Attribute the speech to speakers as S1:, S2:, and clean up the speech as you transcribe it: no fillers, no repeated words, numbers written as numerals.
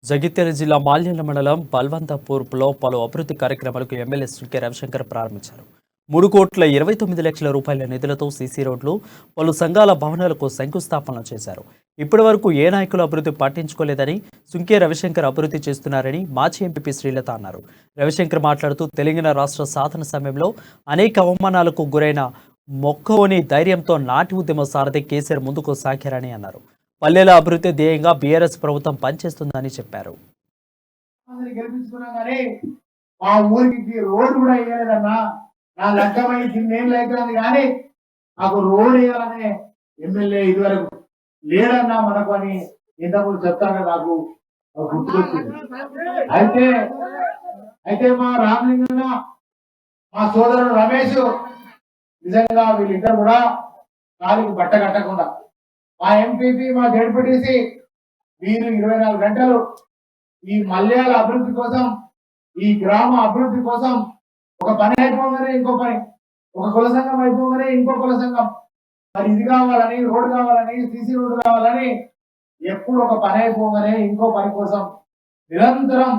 S1: జగిత్యాల జిల్లా మాల్యాల మండలం బల్వంతపూర్లో పలు అభివృద్ధి కార్యక్రమాలకు ఎమ్మెల్యే సుంకె రవిశంకర్ ప్రారంభించారు. 3,29,00,000 రూపాయల నిధులతో సీసీ రోడ్లు, పలు సంఘాల భవనాలకు శంకుస్థాపనలు చేశారు. ఇప్పటి వరకు ఏ నాయకులు అభివృద్ధి పట్టించుకోలేదని, సుంకె రవిశంకర్ అభివృద్ధి చేస్తున్నారని మాజీ ఎంపీ శ్రీలత అన్నారు. రవిశంకర్ మాట్లాడుతూ తెలంగాణ రాష్ట్ర సాధన సమయంలో అనేక అవమానాలకు గురైన మొక్కవోని ధైర్యంతో నాటి ఉద్యమ సారథి కేసీఆర్ ముందుకు సాగారని అన్నారు. పల్లెల అభివృద్ధి ధ్యేయంగా బీఆర్ఎస్ ప్రభుత్వం పనిచేస్తుందని చెప్పారు.
S2: మా ఊరికి రోడ్డు కూడా వేయలేదన్నా. నా లగ్గమై దీన్నేళ్ళు అవుతుంది కానీ నాకు రోడ్ వేయాలనే ఎమ్మెల్యే ఇదివరకు లేడన్నా మనకు అని ఇంతకుముందు చెప్తాను నాకు గుర్తుకొచ్చింది. అయితే మా రామలింగన్న, మా సోదరుడు రమేష్ నిజంగా వీళ్ళిద్దరు కూడా కాలికి బట్ట కట్టకుండా మా ఎంపీపీ, మా జడ్పీటీసీ వీరు 24 గంటలు ఈ మల్యాల అభివృద్ధి కోసం, ఈ గ్రామ అభివృద్ధి కోసం ఒక పని అయిపోగానే ఇంకో పని, ఒక కుల సంఘం అయిపోగానే ఇంకో కుల సంఘం, మరి ఇది కావాలని, రోడ్డు కావాలని, సీసీ రోడ్డు కావాలని ఎప్పుడు ఒక పని అయిపోగానే ఇంకో పని కోసం నిరంతరం